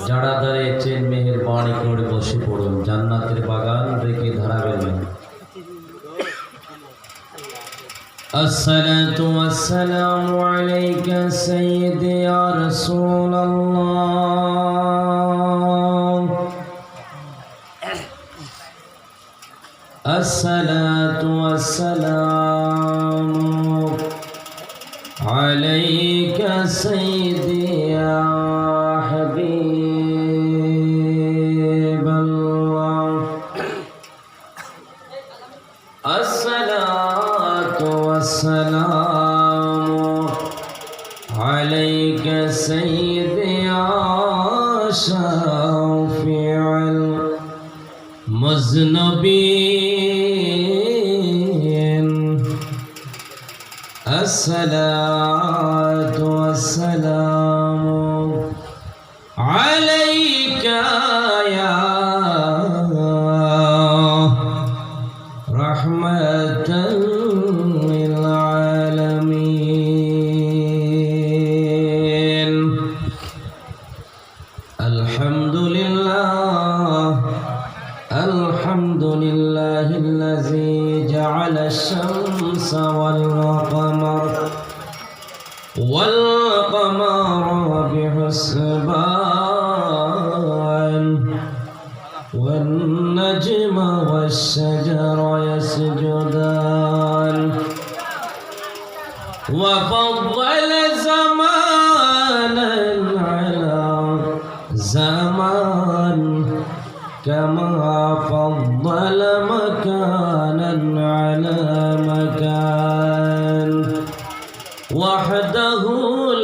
যারা দাঁড়িয়েছেন মেহেরবানি করে বসে পড়ুন, জান্নাতের বাগান রেখে ধারাবেন না। الصلاة والسلام عليك سيدي يا رسول الله. الصلاة والسلام عليك سيدي يا حبيب الله. الصلاة والسلام عليك سيدي يا شافع المذنبين. الصلاة والسلام عليك يا رحمة للعالمين. الحمد لله الحمد لله الذي جعل الشمس والقمر بحسبان والنجم والشجر يسجدان وفضل زمانا على زمان كما فضل مكانا على مكان وحده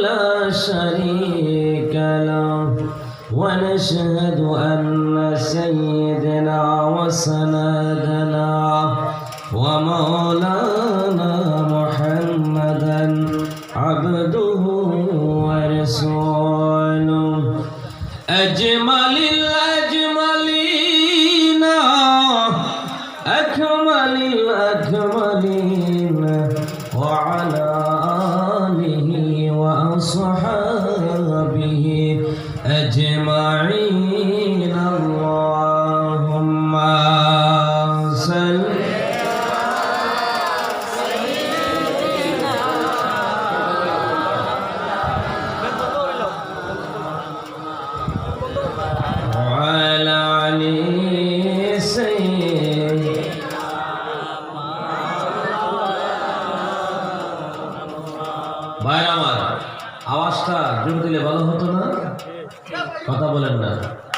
لا شريك له. ونشهد أن سيدنا وسندنا ومولانا محمدا عبده ورسوله أجمل الأجملين أكمل الأكملين وعلى آله وأصحابه أجمعين. اللهم صل وعلى علي ভাই আমার আওয়াজটা জোর দিলে ভালো হতো না? কথা বলেন না।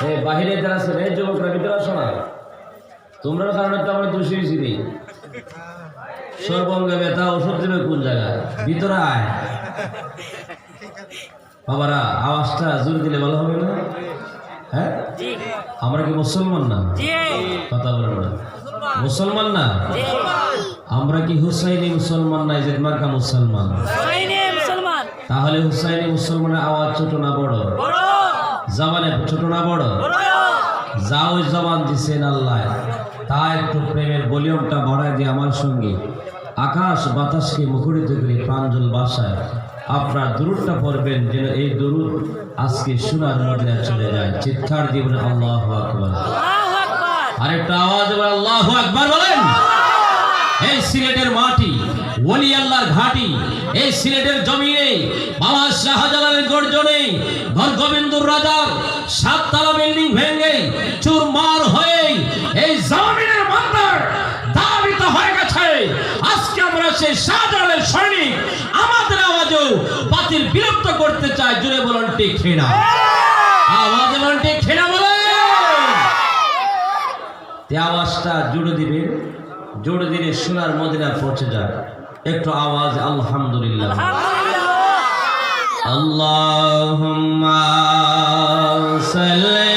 এই বাহিরে যারা আছেন এই যুবকরা ভিতরে আসো না, তোমরা কারণে তো আমরা দোষী হয়েছি। সর্বঙ্গে ব্যথা ওষুধ দেবে কোন জায়গায়? ভিতরে আয় বাবারা, আওয়াজটা জোর দিলে ভালো হবে না? হ্যাঁ, আমরা কি মুসলমান না? কথা বলেন না, মুসলমান না? আমরা কি হুসাইনি মুসলমান না? ইজেদ মার্কা মুসলমান। তাহলে হুসাইনি মুসলমানের আওয়াজ ছোট না বড়? জবানে ছোট না বড়? যাও জবান দিছেন আল্লাহ, তা একটু প্রেমের ভলিউমটা বাড়ায় দিয়ে আমার সঙ্গে আকাশ বাতাসকে মুখরিত করে প্রাঞ্জল ভাষায় আপনার দুরুদটা পড়বেন, যেন এই দুরুদ আজকে সোনার মদিনায় চলে যায়। চিৎকার দিয়ে বলেন আল্লাহু আকবার। আরেকটা আওয়াজ বলেন আল্লাহু আকবার বলেন। এই সিলেটের মাটি, ওলি আল্লাহর ঘাটি, এই সিলেটের জমিনে বাবা শাহজালালের গর্জনে গোবিন্দুর রাজার 7 তলা বিল্ডিং ভেঙে চুরমার হয়ে এই জমিনের মন্দির দাবিত হয়ে গেছে। আজকে আমরা সেই শাহজালালের সৈনিক আমাদের আওয়াজও বাতিল বিলুপ্ত করতে চাই। জুড়ে বলুন ঠিক কিনা? আওয়াজ বলুন ঠিক কিনা বলেন। এই আওয়াজটা জুড়ে দিবেন, জোরে দিলে সোনার মদিনা পৌঁছে যায়। একটু আওয়াজ আলহামদুলিল্লাহ। আল্লাহুম্মা সাল্লি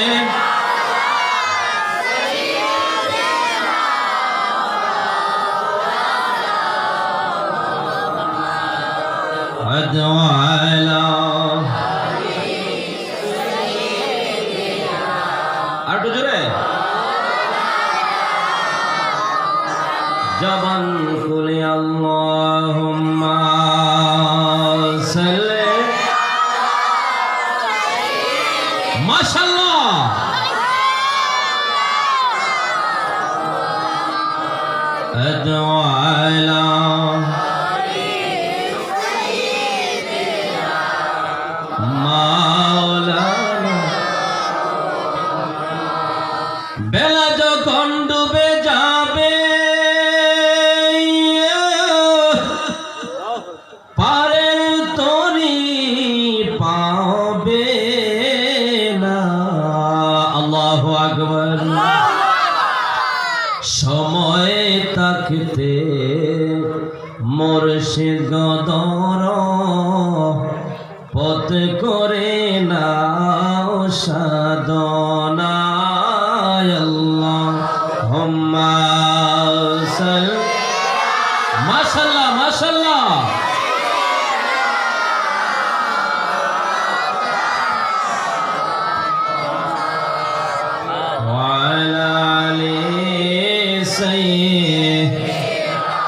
আলা আর তো জোরে জবান খুলে আল্লাহুম্মা পারের তরি পাবে না। আল্লাহু আকবার। সময় থাকতে মুর্শিদ গদর পথ করে নাও সাধনা। আল্লাহুম্মা সাল্লি। মাশাআল্লাহ মাশাআল্লাহ। ওয়ালা আলি সাইয়্যিদিনা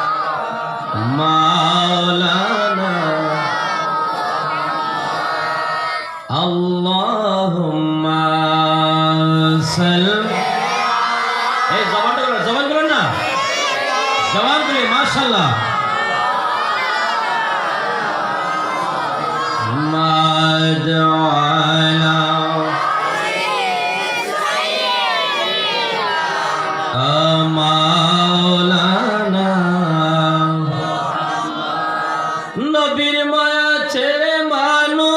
মাওলানা। আল্লাহুম্মা সাল্লি। এই জবান করুন না, জবান করে মাশাআল্লাহ। মাদআনা মাওলানা। নবীর মায়া ছেড়ে মানুষ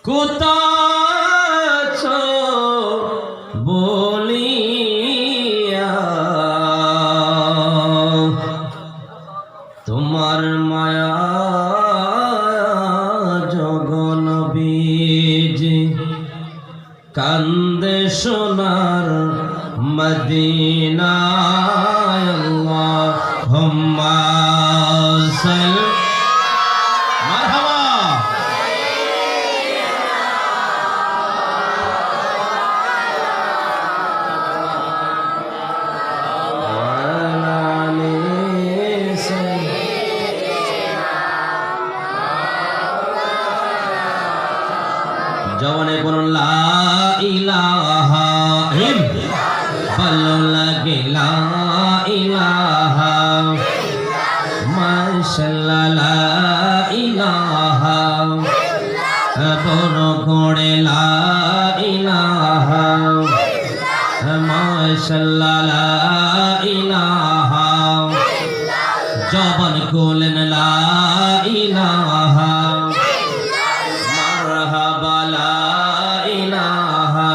কোথায় বলিয়া, তোমার মায়া জগন বীজি কান্দে সোনার মদিনায়। আল্লাহুম্মা সাল্লি। মারহাবা। ওয়ালা আলি সাইয়্যিদিনা। জওয়ানে বলুন লা ইলাহা ইল্লাল্লাহ। ভালো লাগে লা ইলাহা মাশাআল্লাহ। লা ইলাহা বড় করে লা ইলাহা মাশাআল্লাহ। লা ইলাহা জবান খুলেন লা ইলাহা। মারহাবা লা ইলাহা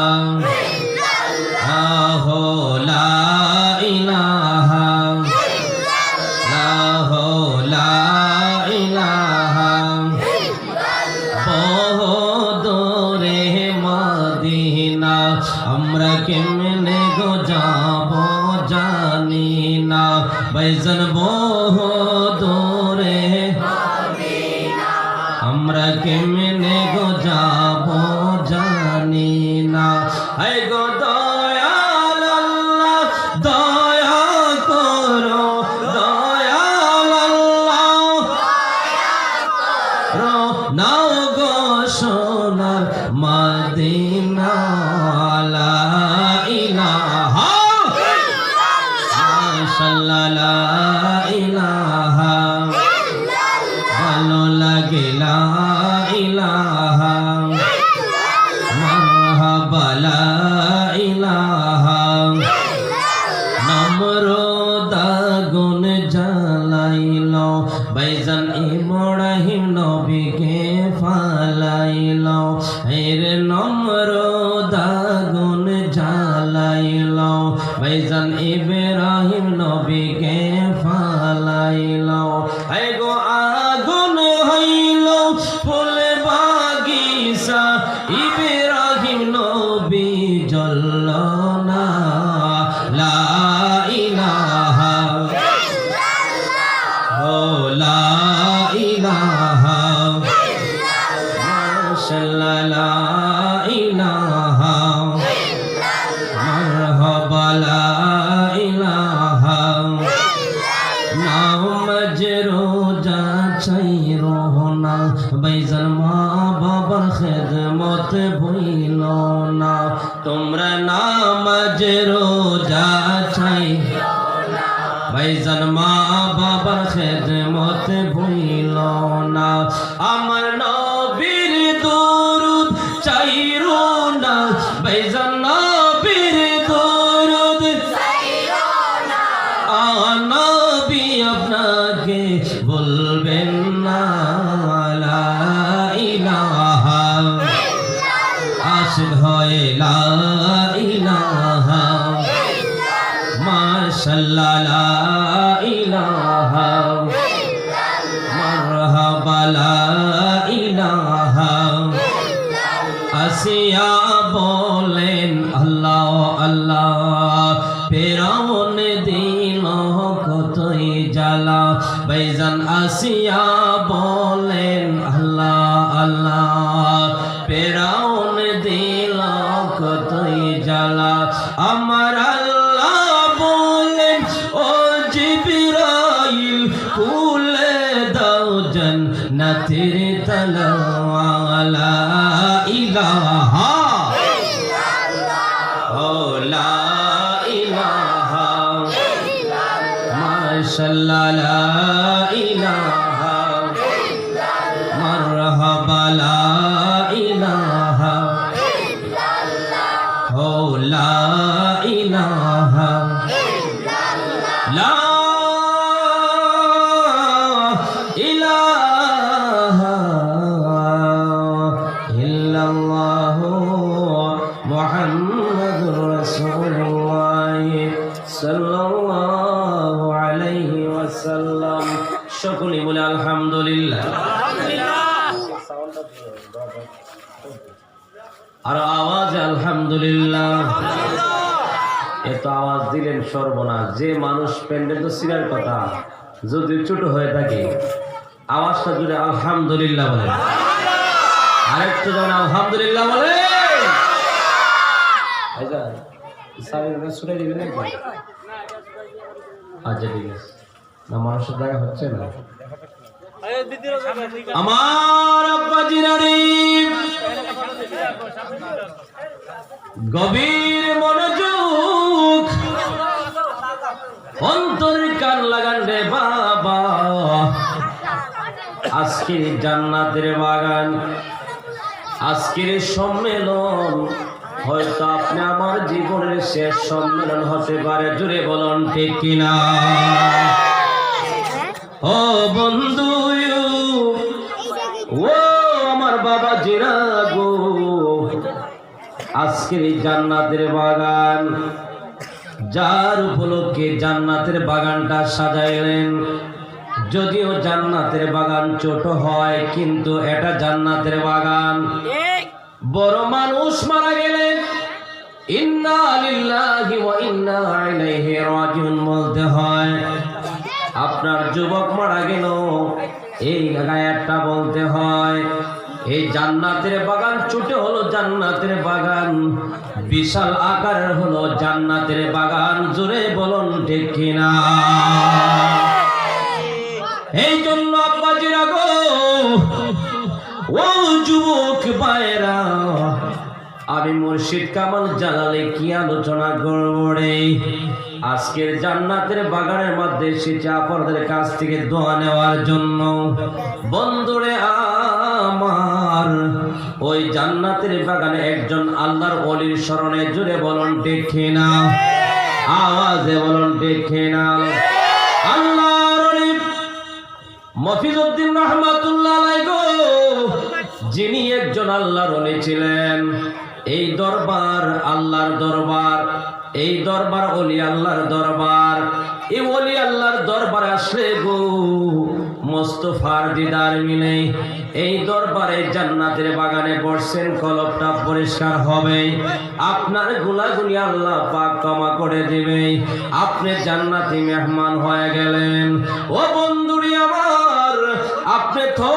আহো লা ইলাহা আহো লা ইলাহা। বহুদূরে মদিনা আমরা কেমনে গো যাব জানি না। ভাইজান বহুদূরে মদিনা আমরা কেমনে গো যাব জানি না। হে গো দয়াল আল্লাহ দয়া করো, দয়াল আল্লাহ নাও গো সোনার মদিনা। লা ইলাহা মাশাআল্লাহ। লা ইলাহা ভালো লাগে লা ইলাহা মারহাবা। লা ইলাহা নমরুদ আগুন জ্বালাইল, ভাইজান ইব্রাহিম নবীকে ফালাইল। এর নমরুদ আগুন জ্বালাইল, ভাইজান ইব্রাহিম নবীকে ফালাইল। এই গো আগুন হইল ফুল বাগিচা, ইব্রাহিম নবী জ্বলল না। লা ইলাহা ও লা ইলাহা মাশাআল্লাহ। লা ইলাহা মারহাবা। লা ইলাহা নাম মজরুজা চাইরো না, ভাইজান মা বাবার খেদমত ভুইল না। তোমরা নামাজ রোজা চাইরো না, ভাইজান মা বাবার খেদমত ভুইল না। আমার নবীর দুরূদ চাইরো না, ভাইজান নবীর দুরূদ চাইরো না। নবী বলবেন না লা ইলাহা আশিক হয়ে লা ইলাহা মাশাআল্লাহ লা ইলাহা মারহাবা লা ইলাহা আসিয়া বলেন আল্লাহ আল্লাহ ফেরাউন দিল কতই জ্বালা ভাইজান আসিয়া বলেন আল্লাহ আল্লাহ ফেরাউন দিল কতই জ্বালা আমার আল্লাহ বলেন ও জিবরাইল খুলে দাও জান্নাতের তালা লা ইলাহা ও লা ইলাহা মাশাআল্লাহ লা ইলাহা মারহাবা লা ইলাহা ও লা ইলাহা লা ইলাহা ইল্লাল্লাহু মুহাম্মাদুর রাসূলুল্লাহ সাল্লাল্লাহু আলাইহি ওয়াসাল্লাম। সকলে বলে আলহামদুলিল্লাহ। আর আওয়াজ আলহামদুলিল্লাহ। এত আওয়াজ দিলেন সর্বনাশ। যে মানুষ প্যান্ডেল তো সিরার কথা যদি ছোট হয়ে থাকে আওয়াজটা জুড়ে আলহামদুলিল্লাহ বলে। আরেকটু যেমন আলহামদুলিল্লাহ বলে। আচ্ছা ঠিক আছে না, মানুষের জায়গা হচ্ছে না। আমার আব্বাজিরানি গভীর মনোযোগ অন্তরের কান লাগান রে বাবা। আজকের জান্নাতের বাগান, আজকের সম্মেলন হয়তো আপনি আমার জীবনের শেষ সম্মেলন হতে পারে। জুড়ে বলুন ঠিক কিনা? ও বন্ধু, ও আমার বাবা জিরা গো, আজকের এই জান্নাতের বাগান, যার উপলক্ষে জান্নাতের বাগানটা সাজাইলেন, যদিও জান্নাতের বাগান ছোট হয় কিন্তু এটা জান্নাতের বাগান। বড় মানুষ মারা গেলেন ইন্না লিল্লাহি ওয়া ইন্না ইলাইহি রাজিউন বলতে হয়। আপনার যুবক মারা গেল এই গায়টা বলতে হয়। এই জান্নাতের বাগান ছোট হলো জান্নাতের বাগান, বিশাল আকারের হলো জান্নাতের বাগান। জোরে বলুন ঠিক কিনা? এই জন্য আব্বাজিরা গো, ও যুবক ভাইরা, আমি মুর্শিদ কামাল জালালে কি আলোচনা করব রে। আজকের জান্নাতের বাগানের মধ্যে এসেছে আপনাদের কাছ থেকে দোয়া নেওয়ার জন্য। বন্ধুরে আমার, ওই জান্নাতের বাগানে একজন আল্লাহর ওলির শরণে। জুড়ে বলুন ঠিক কিনা? আওয়াজে বলুন ঠিক কিনা? আল্লাহর ওলি মফিজউদ্দিন রহমাতুল্লাহ আলাইহি গো, যিনি একজন আল্লাহর ওলি ছিলেন। এই দরবার আল্লাহর দরবার, এই দরবার ওলি আল্লাহর দরবার। এই ওলি আল্লাহর দরবার আসলে গো মুস্তাফার দিদার মিলে এই দরবারে জান্নাতের বাগানে বসছেন, কলবটা পরিষ্কার হবে, আপনার গুনাহগুলি আল্লাহ পাক ক্ষমা করে দিবে, আপনি জান্নাতি মেহমান হয়ে গেলেন। ও বন্ধুরি আমার, আপনি তো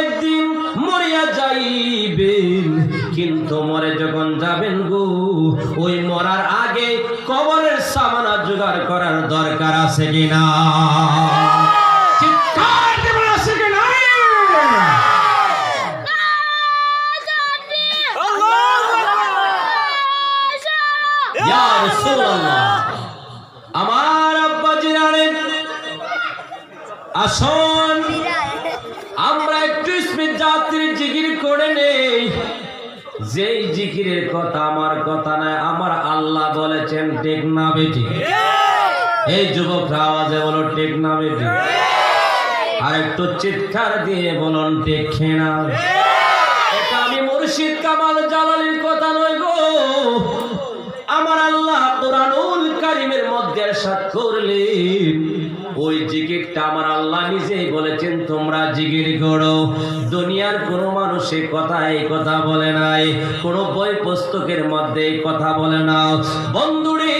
একদিন মরিয়া যাইবেন, কিন্তু মরে যখন যাবেন গো, ওই মরার আগে কবরের সামানা জোগাড় করার দরকার আছে কিনা? চিৎকার দেবেন আছে কিনা? ইয়া রাসূলুল্লাহ, আমার আব্বা জিরানে আসুন আমরা একটু ইসমিত জাতির জিকির করে নেই। যেই জিকিরের কথা আমার কথা নয়, আমার আল্লাহ বলেছেন। ঠিক না বেটি? এই যুবকরা আওয়াজে বলো ঠিক না বেটি? আর একটু চিৎকার দিয়ে বলুন ঠিক না। এটা আমি মুর্শিদ কামাল জালালীর কথা নয় গো, আমার আল্লাহ কোরআনুল কারীমের মধ্যে ইরশাদ করলেন, ওই জিকিরটা আমার আল্লাহ নিজেই বলেছেন তোমরা জিকির করো। দুনিয়ার কোনো মানুষে কথা এই কথা বলে নাই, কোনো বই পুস্তকের মধ্যে এই কথা বলে না বন্ধুরে।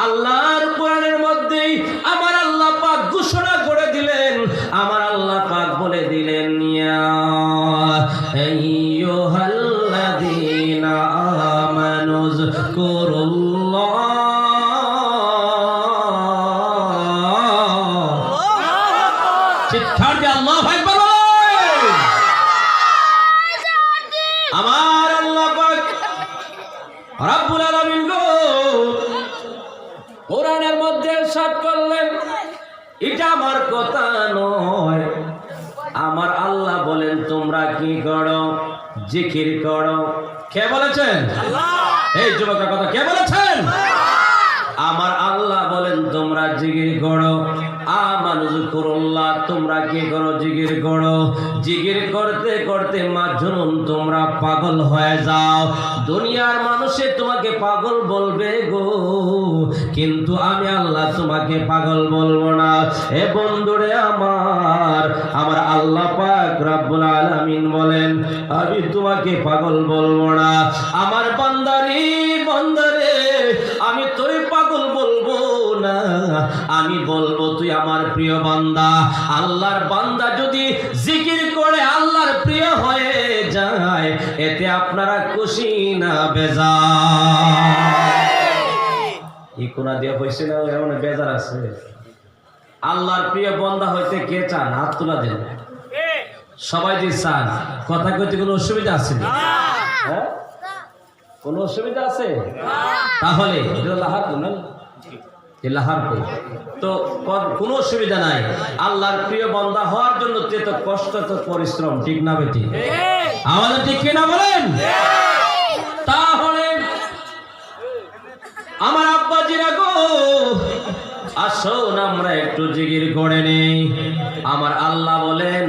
আল্লাহর কোরআনের মধ্যেই আমার আল্লাহ পাক ঘোষণা করে দিলেন, আমার আল্লাহ পাক বলে দিলেন, ইয়া আইয়ুহাল্লাযীনা আমানু যকুরুল্লাহ। চিৎকার দিয়ে আল্লাহু আকবার বলেন। আমার আল্লাহ পাক রব্বুল আলামিন গো কোরআনের মধ্যে ইরশাদ করলেন, এটা আমার কথা নয়, আমার আল্লাহ বলেন তোমরা কি করো, জিকির করো। কে বলেছেন? আল্লাহ। এই যুবকের কথা কে বলেছেন? আমার আল্লাহ বলেন তোমরা জিকির করো। আমানু যকুরুল্লাহ, তোমরা কি করো? জিকির করো। জিকির করতে করতে মাজনুন, তোমরা পাগল হয়ে যাও। দুনিয়ার মানুষে তোমাকে পাগল বলবে গো, কিন্তু আমি আল্লাহ তোমাকে পাগল বলবো না। এ বন্ধুরে আমার আল্লাহ পাক রব্বুল আলামিন বলেন, আমি তোমাকে পাগল বলবো না। আমার বান্দারে আমি তোরে পাগল বলবো না, আমি বলবো তুই আমার প্রিয় বান্দা। আল্লাহর বান্দা যদি জিকির করে আল্লাহর প্রিয় হয়ে যায়, এতে আপনারা খুশি না বেজার? এই কোনা দিয়ে হইছে না এমন বেজার আছে? আল্লাহর প্রিয় বান্দা হইতে কে চান? হাত তোলা দেন। সবাই যে চান। কথা কইতে কোনো অসুবিধা আছে না? হ্যাঁ, কোনো অসুবিধা আছে? তাহলে তো কোনো অসুবিধা নাই। আল্লাহর প্রিয় বান্দা হওয়ার জন্য তো কষ্ট, তো পরিশ্রম, ঠিক না বেটি? আমাদের ঠিক কিনা বলেন? তাহলে আমার আব্বাজিরা গো, আসুন আমরা একটু জিকির করে নেই। আমার আল্লাহ বলেন,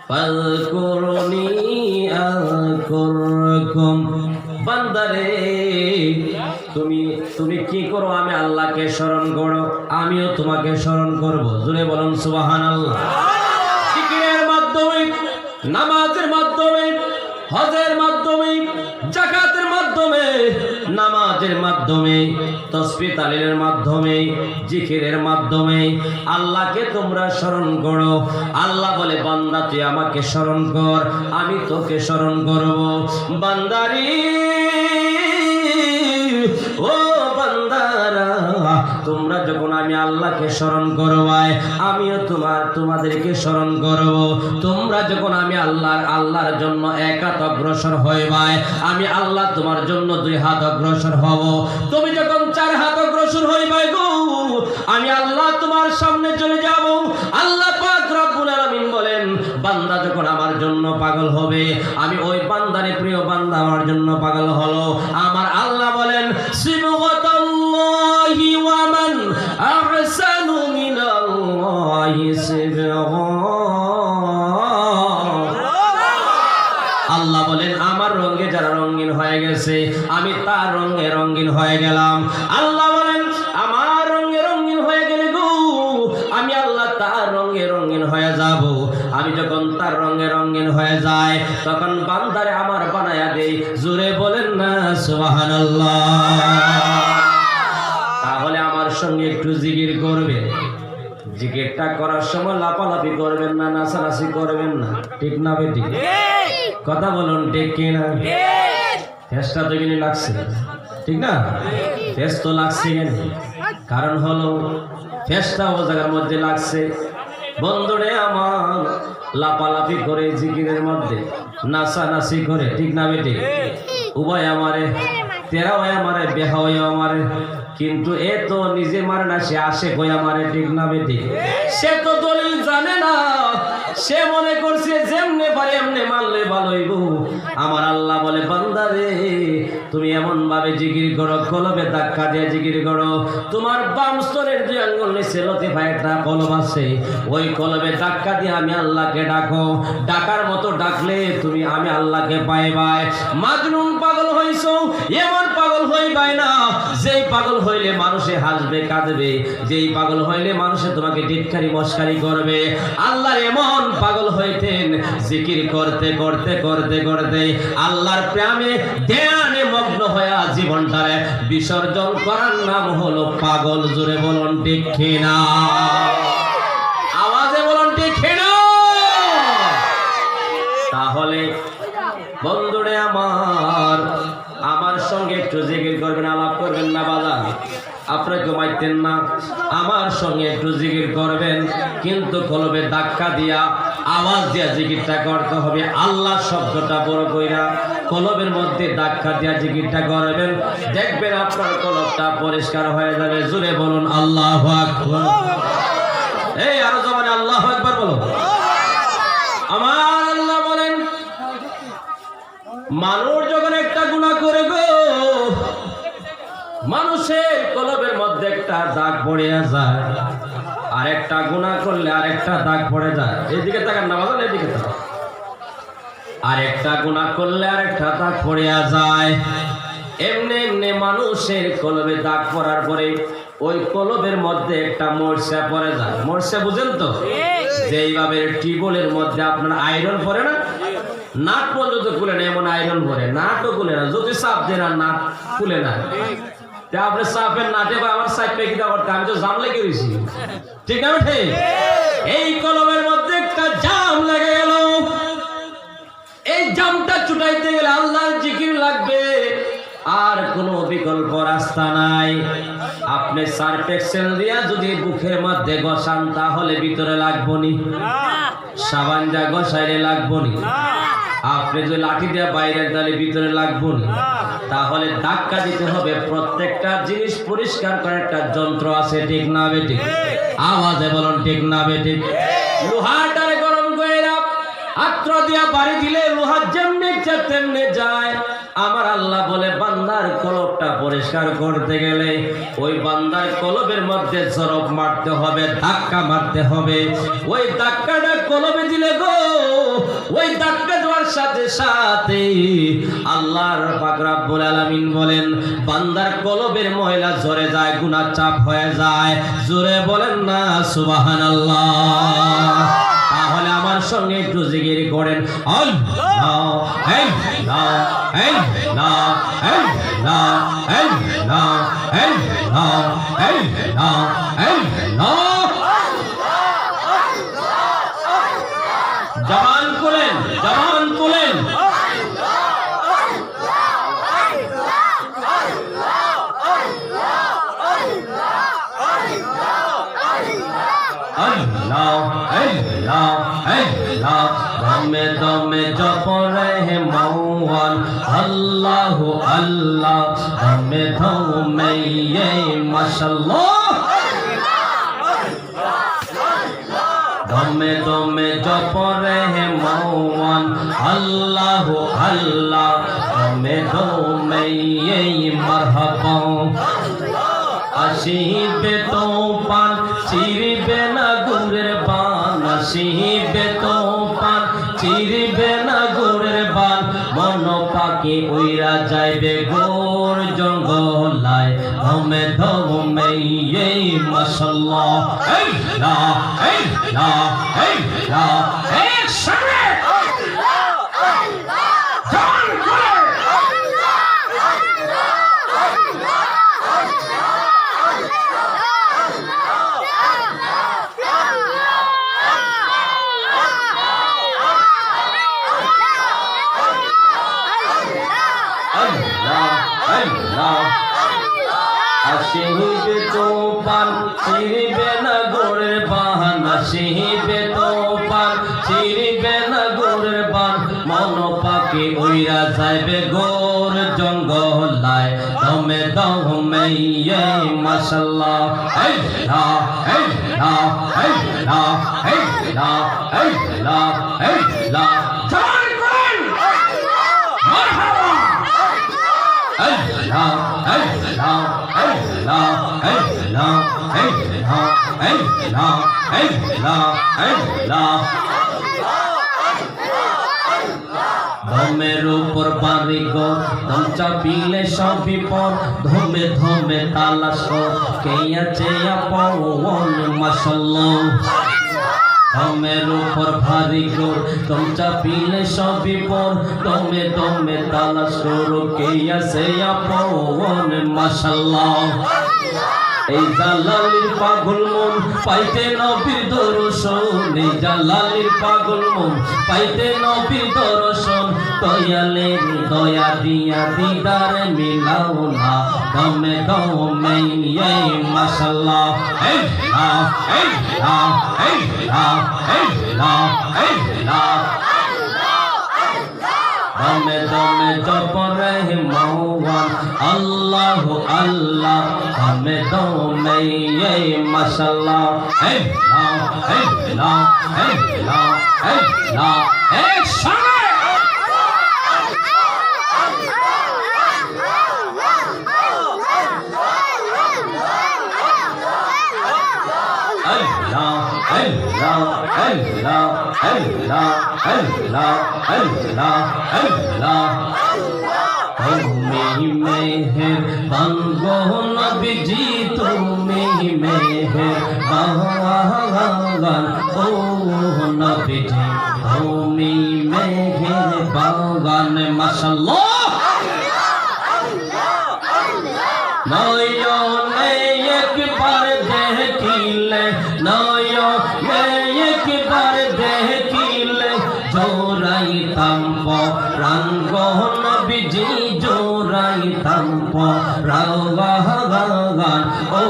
ফাযকুরুনি আযকুরকুম। বান্দারে তুমি কি করো? আমি আল্লাহকে স্মরণ করো, আমিও তোমাকে স্মরণ করব। জোরে বলুন সুবহানাল্লাহ। জিকিরের মাধ্যমে, নামাজের মাধ্যমে, হজের মাধ্যমে, যাকাতের মাধ্যমে, নামাজের মাধ্যমে, তাসবিহ তাহলিলের মাধ্যমে, জিকিরের মাধ্যমে আল্লাহকে তোমরা স্মরণ করো। আল্লাহ বলে, বান্দা তুই আমাকে স্মরণ কর, আমি তোকে স্মরণ করব। বান্দারি ও বান্দারা, তোমরা যখন আমি আল্লাহকে স্মরণ করবাই, আমিও তোমাদেরকে স্মরণ করব। তোমরা যখন আমি আল্লাহর জন্য এক হাত অগ্রসর হইবাই, আমি আল্লাহ তোমার জন্য 2 হাত অগ্রসর হব। তুমি যখন 4 হাত অগ্রসর হইবাই গো, আমি আল্লাহ তোমার সামনে চলে যাব। আল্লাহ পাক রব্বুল আলামিন বলেন, বান্দা যখন আমার জন্য পাগল হবে, আমি ওই বান্দারে প্রিয় বান্দা আমার জন্য পাগল হলো। আমার আল্লাহ বলেন, সিবগাতাল্লাহি ওয়া মান আহসানু মিনাল্লাহি সিবগা। আল্লাহ বলেন, আমার রঙে যারা রঙিন হয়ে গেছে, আমি তার রঙে রঙিন হয়ে গেলাম। আল্লাহ বলেন, আমার রঙে রঙিন হয়ে গেলে গো, আমি আল্লাহ তার রঙে রঙিন হয়ে যাব। আমি যখন তার রঙে রঙিন হয়ে যায়, তখন বান্দারে আমার বানায়া দেই। জোরে বলেন না সুবহানাল্লাহ। তাহলে আমার সঙ্গে একটু জিকির করবে। জিকিরটা করার সময় লাপালাপি করবেন না, নাচানাচি করবেন না, ঠিক না বেটি? কথা বলুন ঠিক কিনা? ফেসটা তো কিনে লাগছে, ঠিক না? ফেস তো লাগছে কেন? কারণ হলো ফেসটা ও জায়গার মধ্যে লাগছে। বন্ধুরে আমার, লাপালাপি করে জিকিরের মধ্যে, নাচানাচি করে, ঠিক না বেটি? উভয় আমারে, তেরা হয় আমারে, বেহা হয় আমারে, কিন্তু এ তো নিজে মারে না, সে আসে কই আমারে, ঠিক না বেটি? সে তো দলিল জানে না, সে মনে করছে যেমনে পারে এমনে মারলে ভালো হইব। আমার আল্লাহ বলে বান্দা রে তুমি এমন ভাবে জিকির করো, কলবে ধাক্কা দিয়ে জিকির করো। তোমার বাম স্তনের দুই আঙ্গুল নিচে লতিফা একটা কলব আছে, ওই কলবে ধাক্কা দিয়ে আমি আল্লাহকে ডাকো। ডাকার মতো ডাকলে তুমি আমি আল্লাহকে পাইবাই। মাজনুন পাগল হইছো, এমন পাগল হইবাই না যেই পাগল হইলে মানুষে হাসবে কাঁদবে, যেই পাগল হইলে মানুষে তোমাকে টিটকারি মস্কারি করবে। আল্লাহর এমন পাগল হইতেন, জিকির করতে করতে করতে করতে আল্লাহর প্রেমে ধ্যানে মগ্ন হয়ে জীবনটারে বিসর্জন করার নাম হলো পাগল। জোরে বলুন ঠিক কিনা, আওয়াজে বলুন ঠিক কিনা। তাহলে বন্ধুরে আমার সঙ্গে একটু জিকির করবেন, আলাপ করবেন না বাজান, আপনাকে মাইতেন না, আমার সঙ্গে একটু জিকির করবেন, কিন্তু কলবে ধাক্কা দিয়া আওয়াজ দিয়া জিকিরটা করতে হবে। আল্লাহ শব্দটা বড় কইরা কলবের মধ্যে ধাক্কা দিয়া জিকিরটা করবেন, দেখবেন আপনার কলবটা পরিষ্কার হয়ে যাবে। জোরে বলুন আল্লাহু আকবার। এই আরো জবানে আল্লাহু আকবার বলো। আমার আল্লাহ বলেন মানুষ যখন একটা গুনাহ করে গো, মানুষের কলবের মধ্যে একটা দাগ পড়ে যায়, আর একটা গুনাহ করলে আরেকটা দাগ পড়ে যায়। এইদিকে তাকান না বাজান, এইদিকে তাকান। আরেকটা গুনাহ করলে আরেকটা দাগ পড়ে যায়। এমনি এমনি মানুষের কলবে দাগ পড়ার পরে ওই কলবের মধ্যে একটা মরচা পড়ে যায়। মরচা বুঝেন তো, যেইভাবে টিউবওয়েলের মধ্যে আপনার আয়রন পড়ে না, নাট পর্যন্ত খুলে না, এমন আয়রন পড়ে, নাটও খুলে না, যদি চাপ দেন আর নাট খুলে না। আপনি চাপের নাটে বা আমার সাইড পেকিটা করতে আমি তো জাম লেগে গেছি, ঠিক না বেঠে? এই কলমের মধ্যে একটা জাম লেগে গেল। এই জামটা ছুটাইতে গেলে আল্লাহর জিকির লাগবে, আর কোনো বিকল্প রাস্তা নাই। আপনি সার্ফ এক্সেল দিয়া যদি বুকের মধ্যে ঘষান তাহলে ভিতরে লাগবো নি, সাবান যা ঘষাইলে লাগবো নি। আপনি যদি লাঠি দিয়ে বাইরে তাহলে ভিতরে লাগবো নি। তাহলে ধাক্কা দিতে হবে। প্রত্যেকটা জিনিস পরিষ্কার করার একটা যন্ত্র আছে, ঠিক না বেঠিক? আওয়াজে বলুন ঠিক না বেঠিক? লোহাটারে গরম করে আত্র দিয়া বাড়ি দিলে লোহা যেমনি তেমনি যায়। আমার আল্লাহ বলে বান্দার কলবটা পরিষ্কার করতে গেলে ওই বান্দার কলবের মধ্যে জরব মারতে হবে, ধাক্কা মারতে হবে। ওই ধাক্কাটা কলবে দিলে গো, ওই ধাক্কা দেওয়ার সাথে সাথে আল্লাহর পাক রব্বুল আলামিন বলেন বান্দার কলবের ময়লা ঝরে যায়, গুনাহ চাপ হয়ে যায়। জোরে বলেন না সুবহানাল্লাহ। তাহলে আমার সঙ্গে একটু জিকির করেন আল্লাহ আল্লাহ আল্লাহ আল্লাহ আল্লাহ আল্লাহ আল্লাহ আল্লাহ। জবান খুলেন, জবান খুলেন। আল্লাহ আল্লাহ আল্লাহ দমে দমে জপ রহে মৌয়ান আল্লাহ আল্লাহ দমে দমে ये মাশাআল্লাহ দমে দমে জপ রহে মৌয়ান আল্লাহ আল্লাহ দমে দমে ये মারহাবা আসিবে তো পান চিরবে না গুরের বান, আসিবে তো পান চিরবে না গুরের বান। মন পাখি উইরা যাইবে গোর জঙ্গলায় ধমে ধমে এই মাশাআল্লাহ আল্লাহ আল্লাহ আল্লাহ একসাথে আসিবে তো পান চিরবে না গোরের বান, আসিবে তো পান চিরবে না গোরের বান। মন পাখি উইরা যাইবে গোর জঙ্গলায় দমে দমে এই মাশাআল্লাহ আল্লাহ আল্লাহ আল্লাহ ধমের উপর বাড়িঘর দম চাপিলে সব বিপদ ধমে ধমে তালাশ কে আছে আপন মাশাআল্লাহ ধমের উপর ভারী গোর দম চাপিলে সব বিপদ দমে দমে তালাশ কে আছে আপন মাশাআল্লাহ এই জালালির পাগল মন পাইতে নবীর দর্শন এই জালালির পাগল মন পাইতে নবীর দর্শন দয়ালের দয়া দিয়া দিদার মিলাও না দমে দমে এই মাশাআল্লাহ এই লা এই লা এই লা এই লা এই লা দমে দমে জপ রে মওয়ান আল্লাহ আল্লাহ দমে দমে এই মাশাআল্লাহ এই লা এই লা এই লা এই লা এক সঙ্গে তুমি মেহেরবান গো নবীজি তুমি মেহেরবান ও নবীজি তুমি মেহেরবান মাশাআল্লাহ নয়নে একবার দেখিলে নয়নে একবার দেখিলে জোড়াইতাম প্রাণ গো নবীজি জোড়াইতাম প্রাণ ও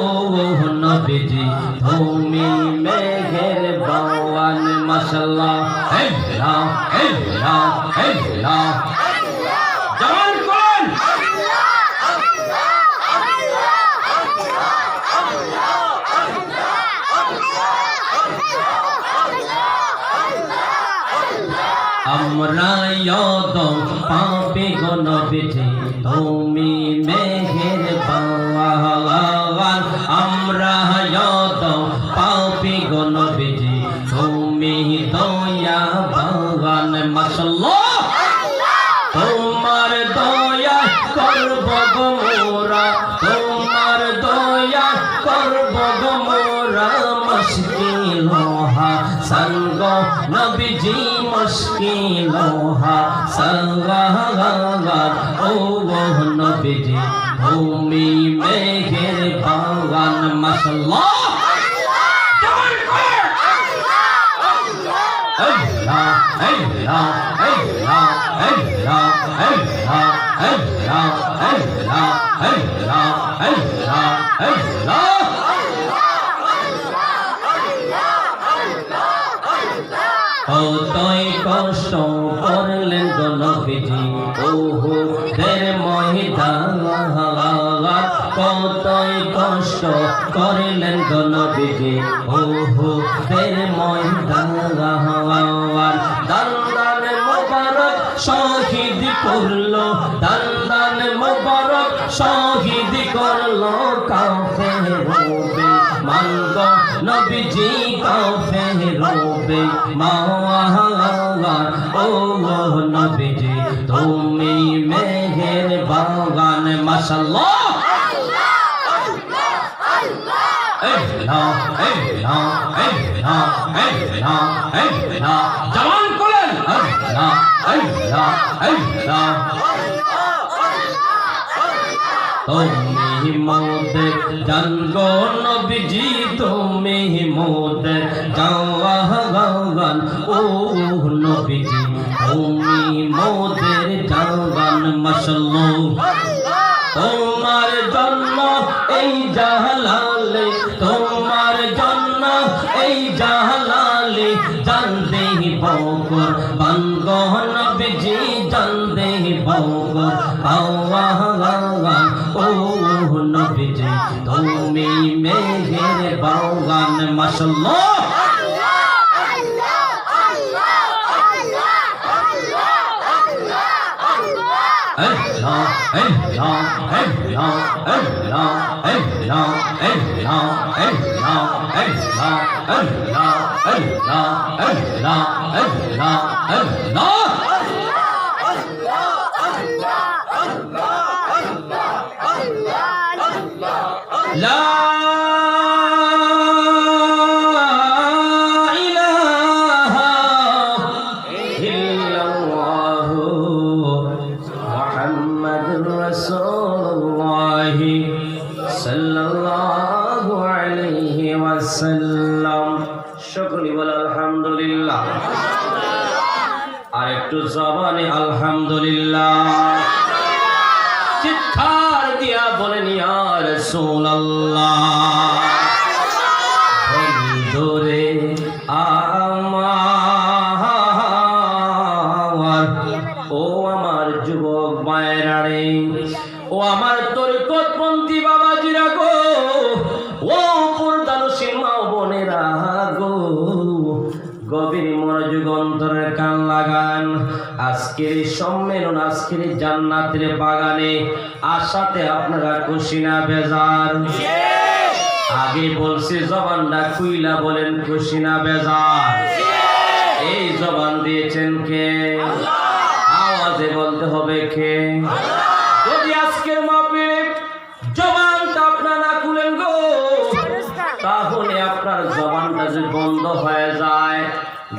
নবীজি তুমি মেহেরবান মাশাআল্লাহ হে লা হে লা হে লা জবান কোন আমরা ইয়দম পাপি গো নবীজি তুমি মেহেরবান আমরা ইয়দম পাপি গো নবীজি তুমি দয়াবান মাশাআল্লাহ তোমার দয়া করব গো মোরা তোমার দয়া করব গো মোরা মুশকিল সঙ্গ নবীজি মুশকিল সঙ্গ ও নবীজি তুমি মেহেরবান মাশাআল্লাহ কতই কষ্ট করলেন গো নবীজি ওহো দের ময়দান কতই কষ্ট করলেন গো নবীজি ওহো দের ময়দান দান মোবারক শহীদ করলো দান মোবারক শহীদ করলো কাফের রবে মানগ নবীজি কাফের রবে মাওয়ার ও নবীজি তুমি মেহেরবান মাশাআল্লাহ জবান করেন তুমি মোদের জানগো নবীজি তুমি মোদের জাওয়ান ও নবীজি তুমি মোদের জাওয়ান মাশাআল্লাহ তোমার জন্য এই জালালে তোমার জন্য এই জালালে জানতে বকর বানগো নবীজি জানতে বকর আওয়ান ও নবীজি তুমি মেহেরবান মাশাআল্লাহ সকলে বলে আলহামদুলিল্লাহ। আর একটু জবানে আলহামদুলিল্লাহ চিৎকার দিয়া বলেন ইয়া রাসূলুল্লাহ। বন্ধুরে আমার, ও আমার যুবক ভাইরা রে, ও আমার তরিকতপন্থী বাবাজিরা গো, ও পর্দানশীল মা বোনেরা গো, গভীর মনোযোগ অন্তরের কান লাগান। আজকের সম্মেলন, আজকের জান্নাতের বাগানে আসাতে আপনারা খুশি না বেজার? আগে বলছি জবানটা খুইলা বলেন খুশি না বেজার? এই জবান দিয়েছেন কে? আওয়াজে বলতে হবে কে? যদি আজকের মাহফিলে জবানটা আপনারা না খুলেন গো, তাহলে আপনার জবানটা যদি বন্ধ হয়ে যায়,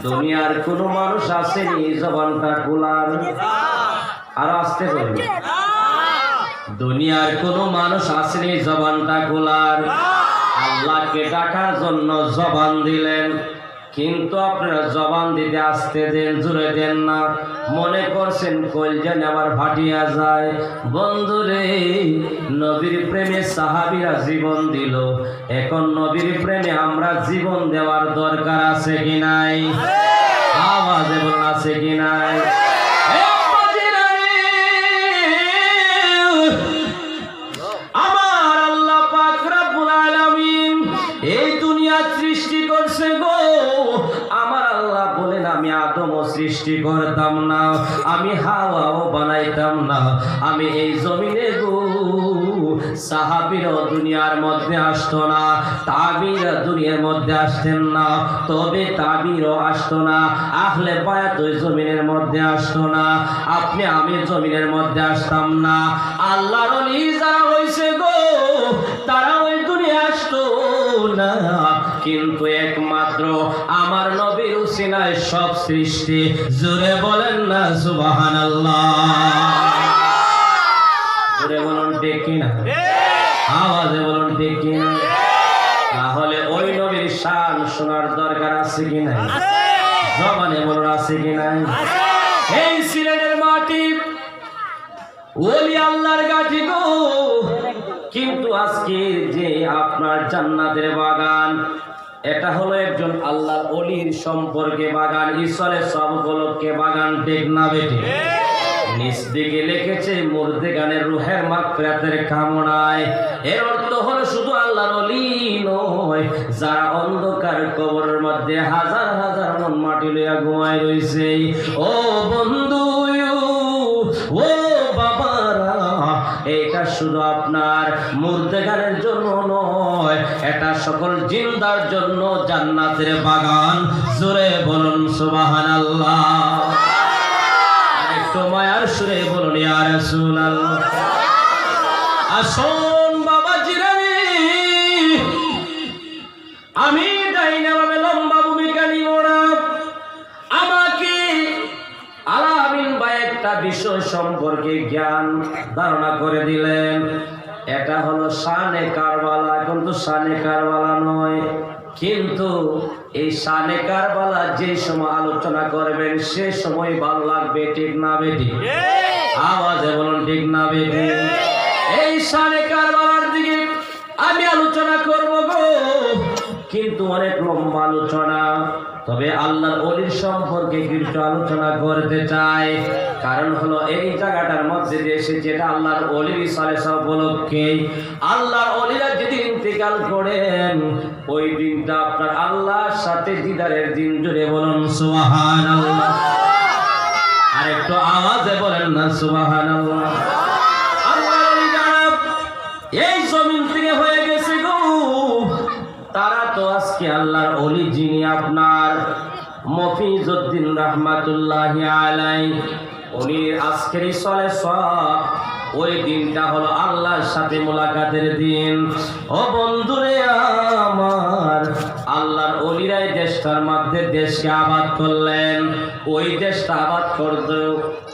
দুনিয়ার কোনো মানুষ আসেনি জবানটা খোলার। আর আসতে বলুন, দুনিয়ার কোনো মানুষ আসেনি জবানটা খোলার। আল্লাহকে ডাকার জন্য জবান দিলেন, কিন্তু আপনারা জবান দিতে আসতে দেন, জুড়ে দেন না। মনে করছেন কলজান আমার ফাটিয়া যায়। বন্ধুরে, নবীর প্রেমে সাহাবীরা জীবন দিল, এখন নবীর প্রেমে আমরা জীবন দেওয়ার দরকার আছে কি নাই? আওয়াজে বলুন আছে কি নাই? আমার আল্লাহ পাক রব্বুল আলামিন এই দুনিয়া সৃষ্টি করছে গো। আমার আল্লাহ বলেন আমি আদমও সৃষ্টি করতাম না, আমি হাওয়াও বানাইতাম না, আমি এই জমিনে গো সাহাবীরাও দুনিয়ার মধ্যে আসতো না, তাবিরা দুনিয়ার মধ্যে আসতেন না, তবে তাবিরও আসতো না, আহলে বায়াত ওই জমিনের মধ্যে আসতো না, আপনি আমি জমিনের মধ্যে আসতাম না। আল্লাহর ওলি যারা হইছে গো, তারা ওই দুনিয়া আসতো না, কিন্তু একমাত্র আমার নবীর উসিলায় সব সৃষ্টি। জোরে বলেন না সুবহানাল্লাহ? জোরে বলুন ঠিক কিনা? আওয়াজে বলুন ঠিক কিনা? তাহলে ওই নবীর শান শোনার দরকার আছে কি নাই? জবানে বলুন আছে কি নাই? এই সিলেটের মাটি ওলি আল্লাহর গাঠি গো, কিন্তু আজকে যে আপনার জান্নাতের বাগান, এটা হলো একজন আল্লাহর ওলির সম্পর্কে বাগান, ঈশ্বরের সব গোলককে বাগান, ঠিক না বেটি? নিচ দিকে লিখেছে মুর্দে গানের রুহের মাগফিরাতের কামনায়। এর অর্থ হলো শুধু আল্লাহর ওলি নয়, যারা অন্ধকার কবরের মধ্যে হাজার হাজার মন মাটি লইয়া ঘুমায় রইছে। ও বন্ধু, ও বাবারা, এটা শুধু আপনার মুর্দেগানের জন্য নয়, এটা সকল জিন্দার জন্য জান্নাতের বাগান। জোরে বলুন সুবহানাল্লাহ। আরেকটু মায়ার সুরে বলুন ইয়া রাসূলুল্লাহ। আসুন বাবাজিরা, আমি ডাইনাভাবে লম্বা ভূমিকা নিব না। আমাকে আলামিন ভাই একটা বিষয় সম্পর্কে জ্ঞান ধারণা করে দিলেন। এটা হলো শানে কারবালা, কিন্তু শানে কারবালা নয়। কিন্তু এই শানে কারবালা যে সময় আলোচনা করবেন সে সময় ভালো লাগবে, ঠিক না বেটি? আওয়াজে বলুন ঠিক না বেটি? এই শানে কারবালার দিকে আমি আলোচনা করব গো, কিন্তু অনেক লম্বা আলোচনা। তবে আল্লাহর ওলির সম্পর্কে কিছু আলোচনা করতে চাই, কারণ হলো এই জায়গাটার মধ্যে এসে যেটা আল্লাহর ওলির সালেসা উপলক্ষে আল্লাহর ওলিরা যেদিন ইন্তেকাল করেন, ওই দিনটা আপনার আল্লাহর সাথে দিদারের দিন। জুড়ে বলুন সুবহানাল্লাহ। আর একটু আওয়াজে বলেন না সুবহানাল্লাহ। আল্লাহর ওলি যারা আজকে আল্লাহর ওলি যিনি আপনার মফিজউদ্দিন রাহমাতুল্লাহি আলাইহি, উনি আজকের সলে সব ওই দিনটা হলো আল্লাহর সাথে মোলাকাতের দিন। ও বন্ধুরে আমার, আল্লাহর ওলিরাই দেশটার মধ্যে দেশকে আবাদ করলেন। ওই দেশটা আবাদ করতে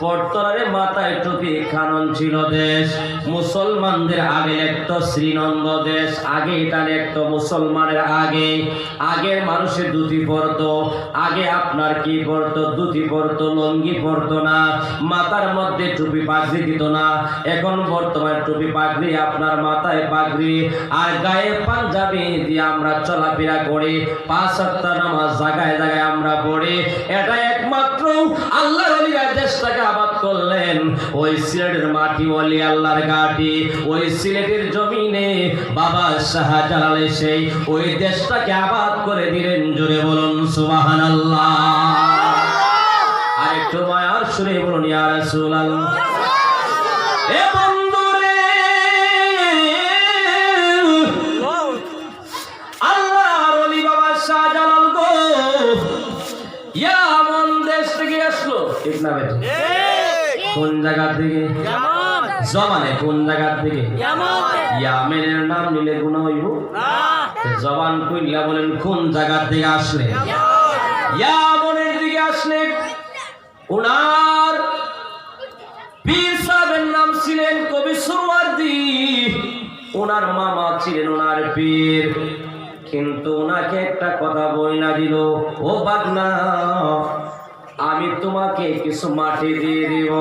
পর্তনারে মাথায় টুপি খানন ছিল দেশ। মুসলমানদের আগে লিখত শ্রীনন্দ দেশ, আগে এটা লিখত মুসলমানের আগে। আগের মানুষের ধুতি পরতো, আগে আপনার কি পরতো? ধুতি পরতো, লঙ্গি পরতো না, মাথার মধ্যে টুপি পাগড়ি দিত না। এখন বর্তমানে টুপি পাগড়ি, আপনার মাথায় পাগড়ি আর গায়ে পাঞ্জাবি দিয়ে আমরা চলাফেরা করি। 5 ওয়াক্ত নামাজ জায়গায় জায়গায় আমরা পড়ি। এটা একমাত্র আল্লাহর ওলিরা দেশটাকে আবাদ করলেন। ওই সিলেটের মাটি ওলি আল্লাহর ঘাটি, ওই সিলেটের জমিনে বাবা শাহজালাল সেই ওই দেশটাকে আবাদ করে দিলেন। জোরে বলুন সুবহানাল্লাহ। আর একটু মায়ার সুরে বলুন ইয়া রাসূলুল্লাহ। এ বন্ধুরে, আল্লাহর ওলি বাবা শাহজালাল গো ইয়ামন দেশ থেকে আসলো, ঠিক না বেটা? কোন জায়গা থেকে? জবানে কোন জায়গা থেকে? ইয়ামেনের নাম নিলে গুনাহ হইব? জবান কইলা বলেন কোন জায়গা থেকে আসলে? ইয়ামনের দিকে আসলে। উনার পীর সাহেবের নাম ছিলেন কবি সুরওয়ার্দী। ওনার মামা ছিলেন ওনার পীর। কিন্তু ওনাকে একটা কথা বইলা দিল, ও বাগনা, আমি তোমাকে কিছু মাটি দিয়ে দিব।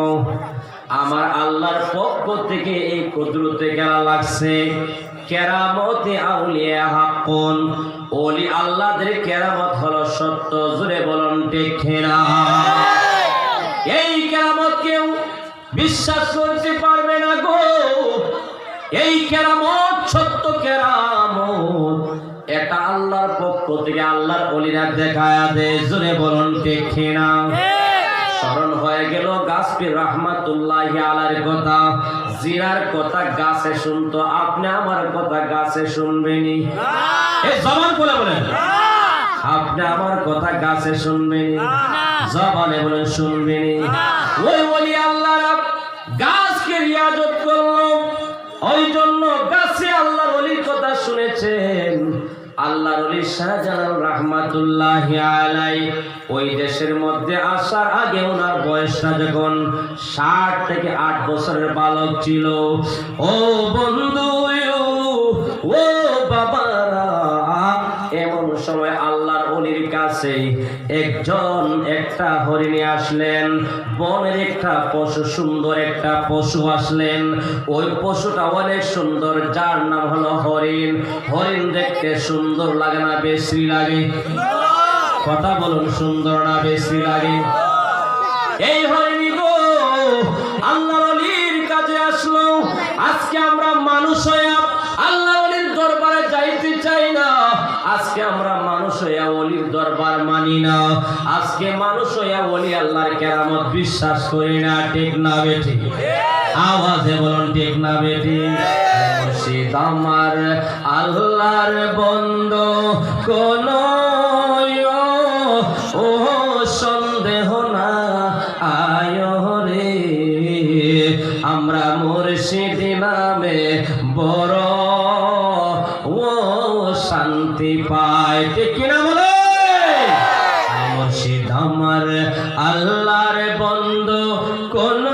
আমার আল্লাহর পক্ষ থেকে এই কুদরতে খেলা লাগছে। কেরামতে আউলিয়া হাক্কুন, ওলি আল্লাহদের কেরামত হলো সত্য। জোরে বলুন ঠিক না? এই কেরামত কেউ বিশ্বাস করতে পারবে না গো। এই কেরামত সত্য কেরামত, এটা আল্লাহর পক্ষ থেকে আল্লাহর ওলিরা দেখায়া দেয়। জোরে বলুন ঠিক না? স্মরণ হয়ে গেল গাছপীর রাহমাতুল্লাহি আলাইহির কথা। জিরার কথা গাছে শুনতো, আপনি আমার কথা গাছে শুনবেনি? এই জবান বলে বলেন, আপনি আমার কথা গাছে শুনবেনি? জবানে বলেন শুনবেনি? ওই ওলি আল্লাহরা গাছকে রিয়াজত করলো, ওই জন্য গাছে আল্লাহর ওলির কথা শুনেছেন। আল্লাহর ওলি শাহজালাল রাহমাতুল্লাহি আলাইহি ওই দেশের মধ্যে আসার আগে ওনার বয়সটা যখন 7 থেকে 8 বছরের বালক ছিল। ও বন্ধু, ও বাবারা, এমন সময় আল্লাহর ওলির কাছে একজন একটা হরিণী আসলেন। বনের একটা পশু, সুন্দর একটা পশু আসলেন। ওই পশুটা অনেক সুন্দর, যার নাম হলো হরিণ। হরিণ দেখতে সুন্দর লাগে না বেশি লাগে? কথা বলুন, সুন্দর না বেশি লাগে? এই হরিণী গো আল্লাহর ওলির কাছে আসলো। আজকে আমরা মানুষ হয়ে আল্লাহর ওলির দরবারে যাইতে চাই না। আজকে আমরা মানুষ হইয়া ওলির দরবার মানি না। আজকে মানুষ হইয়া ওলি আল্লাহর কেরামত বিশ্বাস করি না, ঠিক না বেটি? আওয়াজে বলুন ঠিক না বেটি? মুর্শিদ আমার আল্লাহর বন্দো, কোন ও সন্দেহ না আয় রে। আমরা মুর্শিদ নামে বড় ও শান্তি পায়, ঠিক কিনা বলে? মুর্শিদ আমার আল্লাহর বন্দো, কোন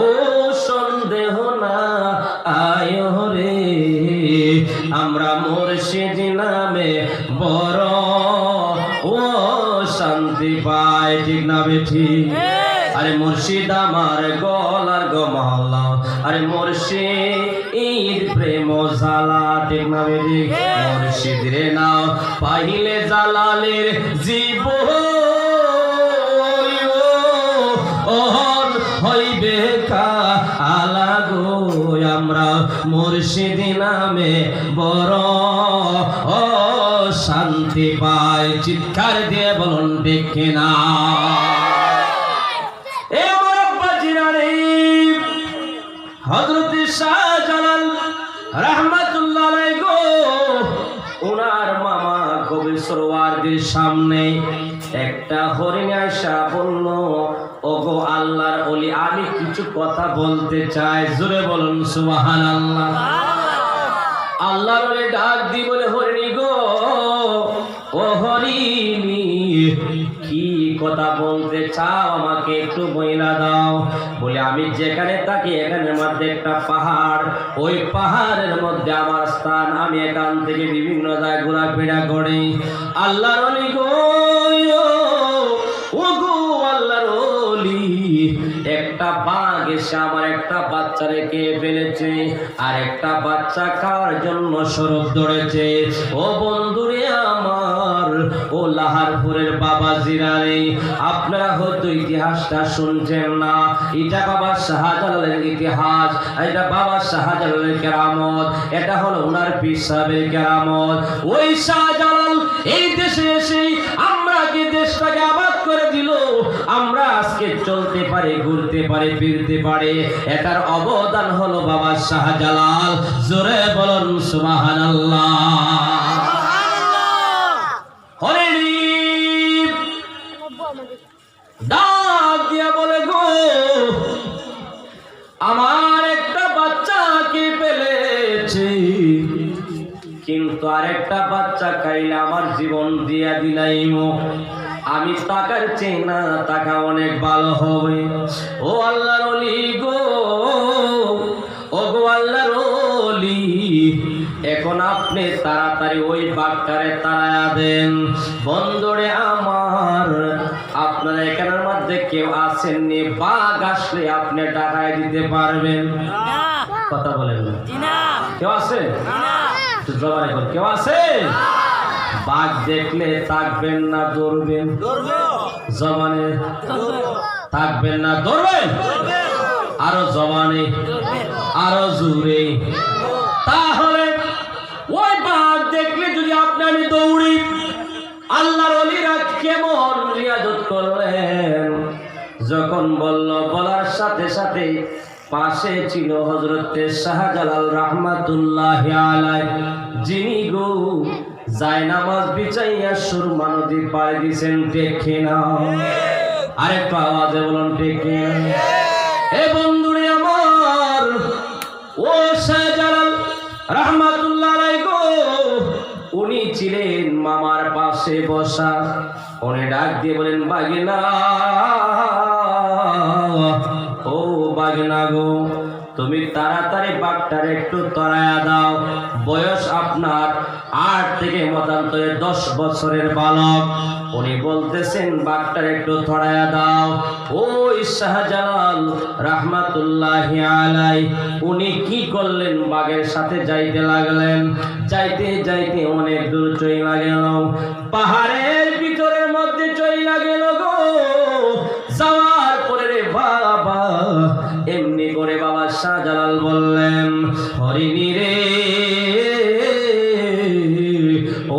ও সন্দেহ না আয় রে। আমরা মুর্শিদ নামে বড় ও শান্তি পায়, ঠিক না বেঠি? আরে মুর্শিদ আমার গলার গমালা, আরে মুর্শিদ প্রেম জালা, ঠিক না বেঠি? মুর্শিদ রে নাও পাইলে জালালের জীব হইবে কালা গো। আমরা মুর্শিদ নামে বড় ও শান্তি পাই, চিৎকার দিয়ে বলুন ঠিক না? হযরত শাহজালাল রাহমাতুল্লাহ আলাইহি গো সরওয়ারদের সামনে একটা হরিণ আয়সা বলল, ওগো আল্লাহর ওলি, আমি কিছু কথা বলতে চাই। জোরে বলুন সুবহানাল্লাহ। আল্লাহর ওলি ডাক দি বলে, হরিণী গো, ও হরিণী, কি কথা বলতে চাও, আমাকে একটু বইলা দাও। বলে, আমি যেখানে থাকি এখানের মধ্যে একটা পাহাড়, ওই পাহাড়ের মধ্যে আমার স্থান, আমি এখান থেকে বিভিন্ন জায়গায় ঘোরাফেরা করি। আল্লাহর ওলি গো, ও গো আল্লাহর ওলি, একটা বাঘ এসে আমার একটা বাচ্চা রেখে ফেলেছে, আর একটা বাচ্চা খাওয়ার জন্য সরব ধরেছে। ও বন্ধুরে আমার, ও লাহারপুরের বাবা জিরারে, আপনারা হয়তো ইতিহাসটা শুনছেন না। এটা বাবা শাহজালালের ইতিহাস, এটা বাবা শাহজালালের কেরামত, এটা হলো ওনার পীর সাহেবের কেরামত। ওই শাহজালাল এই দেশে এসে আমরা যে দেশটাকে আবাদ করে দিল, আমরা আজকে চলতে পারি, ঘুরতে পারি, ফিরতে পারি, এটার অবদান হলো বাবা শাহজালাল। জোরে বলুন সুবহানাল্লাহ। হরিণী ডাক দিয়া বলে, গো, আমার একটা বাচ্চাকে পেলেছে, কিন্তু আরেকটা বাচ্চা খাইলে আমার জীবন দিয়া দিলাইম। আমি টাকার চেয়ে না, টাকা অনেক ভালো হবে। ও আল্লাহর ওলি গো, ও গো আল্লাহর ওলি, এখন আপনি তাড়াতাড়ি ওই বাঘটারে তাড়ায়া দেন। বন্ধুরে আমার, আপনারা এখানের মধ্যে কেউ আসেননি, বাঘ আসলে আপনি টাকায় দিতে পারবেন? কথা বলেন না। কেউ আছে? জবানে কর, কেউ আছে? বাঘ দেখলে থাকবেন না দৌড়বেন? জবানে থাকবেন না দৌড়বেন? আরো জবানে, আরো জোরে। তাহলে ওই বাঘ দেখলে যদি আপনি আমি দৌড়ি, আল্লাহর ওলিরা কেমন রিয়াজত করলেন। যখন বলল, বলার সাথে সাথে পাশে ছিল হযরতে শাহজালাল রাহমাতুল্লাহি আলাইহি, যিনি গো জায়নামাজ বিছাইয়া সুরমা নদী পাড়ি দিয়েছেন। দেখে না, আরেকটু আওয়াজে বলুন দেখে। এ বন্ধুরে আমার, ও শাহজালাল রাহমাতুল্লাহ আলাইহি গো, উনি ছিলেন মামার পাশে বসা। উনি ডাক দিয়ে বলেন, বাগিনা, ও বাগিনা গো, তুমি তাড়াতাড়ি বাঘটারে একটু তরায়া দাও। বয়স আপনার 8 থেকে মতান্তরে 10 বছরের বালক। উনি বলতেছেন, বাঘটারে একটু তরায়া দাও। ওই শাহজালাল রাহমাতুল্লাহি আলাইহি উনি কি করলেন, বাঘের সাথে যাইতে লাগলেন। যাইতে যাইতে অনেক দূর চইলা গেল, পাহাড়ের ভিতরের মধ্যে চইলা গেল গো। যাওয়ার পরে রে বাবা, এমনি করে বাবা শাহজালাল বললেন, হরিণী রে,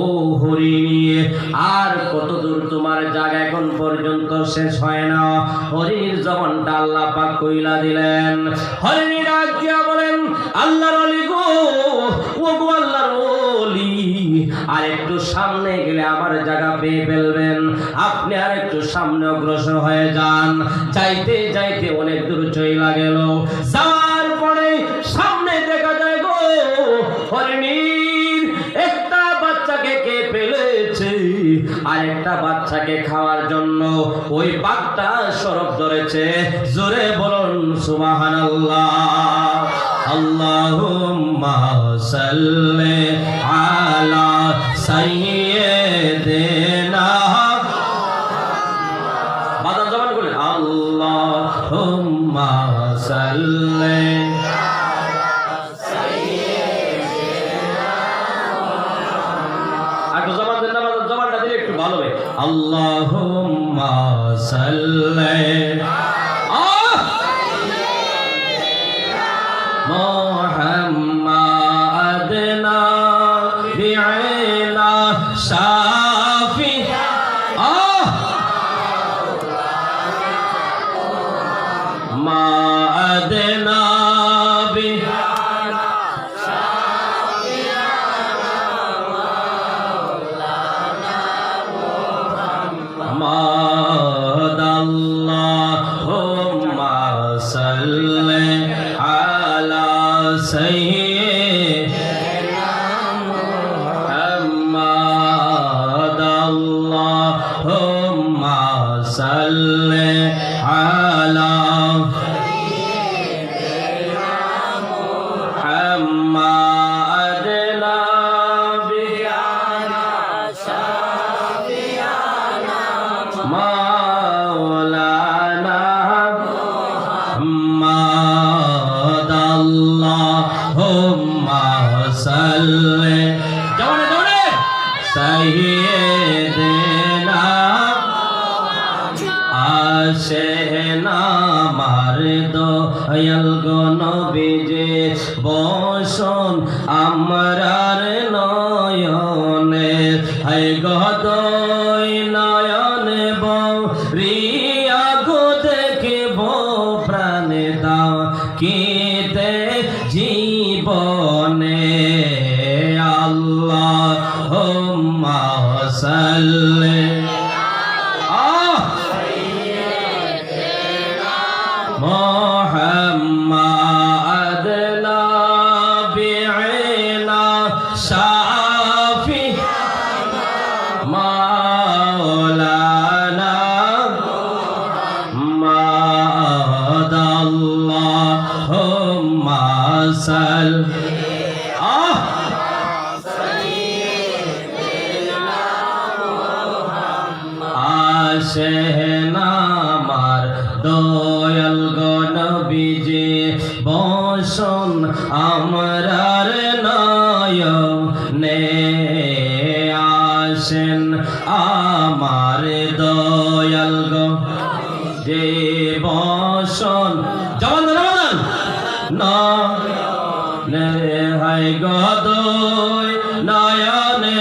ও হরিণী, আর কত দূর তোমার জায়গা এখন পর্যন্ত শেষ হয় না। হরিণীর জবানটা আল্লাহ পাক কইলা দিলেন। হরিণী ডাক দিয়া বলেন, আল্লাহর ওলি গো, ও গো আল্লাহর ওলি, আর একটু সামনে গেলে আমার জায়গা পেয়ে ফেলবেন, আপনি আর একটু সামনে অগ্রসর হয়ে যান। যাইতে যাইতে অনেক দূর চইলা গেল। যাওয়ার পরে সামনে দেখা যায় গো, হরিণীর একটা বাচ্চাকে কে ফেলেছে, আর একটা বাচ্চাকে খাওয়ার জন্য ওই বাঘটা সরব ধরেছে। জোরে বলুন সুবহানাল্লাহ। আল্লাহুম্মা সাল্লি আলা সাইয়্যিদিনা, বাদাম জবান বলেন, আল্লাহুম্মা সাল্লি আলা সাইয়্যিদিনা। একটু জবান দেন না, জবানটা দিলে একটু ভালো হবে। আল্লাহুম্মা সাল্লি মুহাম্মাদিনা বি'লা শাফি, মা'দিনা বি'লা শাফি মাওলানা محمد اللهم صل على سيدنا محمد اللهم صل على مولانا محمد اللهم صل سيدنا আশেনা মারদো আয়াল গো নবীজি বসন আমরার নয়নে হায় গদই নয়নে বরিয়া গো দেখিব প্রাণে দাও কিতে জীবনে আল্লাহুম্মা সাল্লি محمد نبينا شافي مولانا محمد اللهم صل আশেনা আমার দয়াল গো নবীজি বসন আমরার নয়নে আসেন আমার দয়াল গো যে বসন জবান নয়নে হায় গদই নয়নে